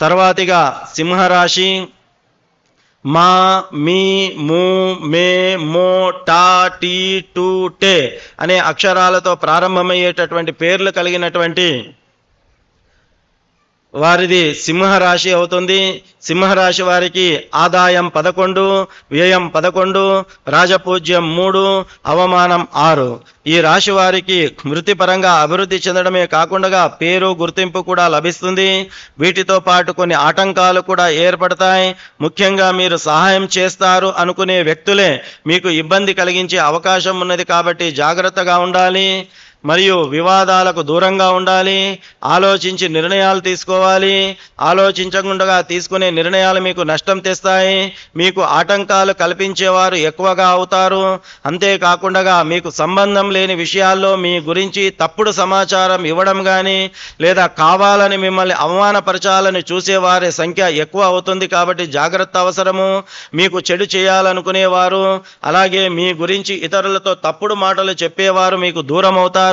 తర్వాతిగా సింహరాశి మా మీ ము మే మో టా టీ టు టే అనే అక్షరాలతో ప్రారంభమయ్యేటటువంటి పేర్లు కలిగినటువంటి వారిది సింహరాశి అవుతుంది. సింహరాశి వారికి ఆదాయం 11, వ్యయం 11, రాజపూజ్యం 3, అవమానం 6. ఈ రాశి వారికి వృత్తిపరంగా అభివృద్ధి చెందడమే కాకుండా పేరు గుర్తింపు కూడా లభిస్తుంది. వీటితో పాటు కొన్ని ఆటంకాలు కూడా ఏర్పడతాయి. ముఖ్యంగా మీరు సహాయం చేస్తారు అనుకునే వ్యక్తులే మీకు ఇబ్బంది కలిగించే అవకాశం ఉన్నది కాబట్టి జాగ్రత్తగా ఉండాలి. మరియు వివాదాలకు దూరంగా ఉండాలి. ఆలోచించి నిర్ణయాలు తీసుకోవాలి. ఆలోచించకుండా తీసుకునే నిర్ణయాలు మీకు నష్టం తెస్తాయి. మీకు ఆటంకాలు కల్పించేవారు ఎక్కువగా అవుతారు. అంతేకాకుండా మీకు సంబంధం లేని విషయాల్లో మీ గురించి తప్పుడు సమాచారం ఇవ్వడం కానీ లేదా కావాలని మిమ్మల్ని అవమానపరచాలని చూసేవారి సంఖ్య ఎక్కువ అవుతుంది కాబట్టి జాగ్రత్త అవసరము. మీకు చెడు చేయాలనుకునేవారు అలాగే మీ గురించి ఇతరులతో తప్పుడు మాటలు చెప్పేవారు మీకు దూరం అవుతారు.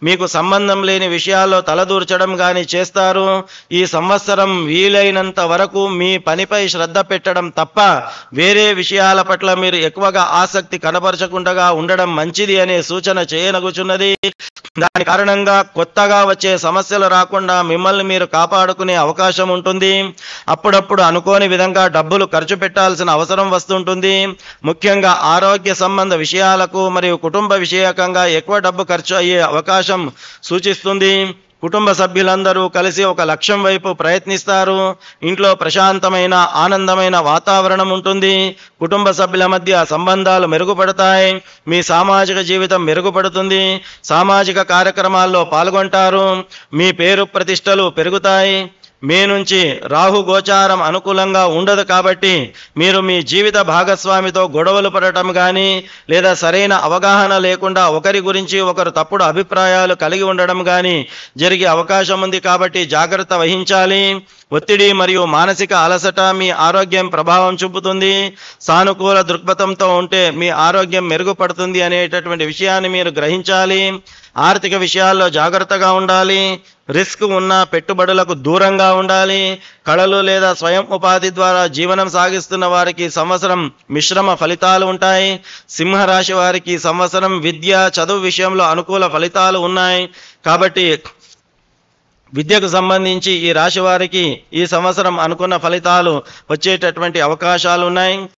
మీకు సంబంధం లేని విషయాల్లో తలదూర్చడం గాని చేస్తారు. ఈ సంవత్సరం వీలైనంత వరకు మీ పనిపై శ్రద్ధ పెట్టడం తప్ప వేరే విషయాల పట్ల మీరు ఎక్కువగా ఆసక్తి కనపరచకుండా ఉండడం మంచిది అనే సూచన చేయనగుచున్నది. దాని కారణంగా కొత్తగా వచ్చే సమస్యలు రాకుండా మిమ్మల్ని మీరు కాపాడుకునే అవకాశం ఉంటుంది. అప్పుడప్పుడు అనుకోని విధంగా డబ్బులు ఖర్చు పెట్టాల్సిన అవసరం వస్తుంటుంది. ముఖ్యంగా ఆరోగ్య సంబంధ విషయాలకు మరియు కుటుంబ విషయకంగా ఎక్కువ డబ్బు ఖర్చు అయ్యే అవకాశం సూచిస్తుంది. కుటుంబ సభ్యులందరూ కలిసి ఒక లక్ష్యం వైపు ప్రయత్నిస్తారు. ఇంట్లో ప్రశాంతమైన ఆనందమైన వాతావరణం ఉంటుంది. కుటుంబ సభ్యుల మధ్య సంబంధాలు మెరుగుపడతాయి. మీ సామాజిక జీవితం మెరుగుపడుతుంది. సామాజిక కార్యక్రమాల్లో పాల్గొంటారు. మీ పేరు ప్రతిష్టలు పెరుగుతాయి. మే నుంచి రాహు గోచారం అనుకూలంగా ఉండదు కాబట్టి మీరు మీ జీవిత భాగస్వామితో గొడవలు పడటం కానీ లేదా సరైన అవగాహన లేకుండా ఒకరి గురించి ఒకరు తప్పుడు అభిప్రాయాలు కలిగి ఉండడం కానీ జరిగే అవకాశం ఉంది కాబట్టి జాగ్రత్త వహించాలి. ఒత్తిడి మరియు మానసిక అలసట మీ ఆరోగ్యం ప్రభావం చూపుతుంది. సానుకూల దృక్పథంతో ఉంటే మీ ఆరోగ్యం మెరుగుపడుతుంది అనేటటువంటి విషయాన్ని మీరు గ్రహించాలి. ఆర్థిక విషయాల్లో జాగ్రత్తగా ఉండాలి. రిస్క్ ఉన్న పెట్టుబడులకు దూరంగా ఉండాలి. కళలు లేదా స్వయం ఉపాధి ద్వారా జీవనం సాగిస్తున్న వారికి సంవత్సరం మిశ్రమ ఫలితాలు ఉంటాయి. సింహరాశి వారికి సంవత్సరం విద్య చదువు విషయంలో అనుకూల ఫలితాలు ఉన్నాయి కాబట్టి విద్యకు సంబంధించి ఈ రాశి వారికి ఈ సంవత్సరం అనుకున్న ఫలితాలు వచ్చేటటువంటి అవకాశాలు ఉన్నాయి.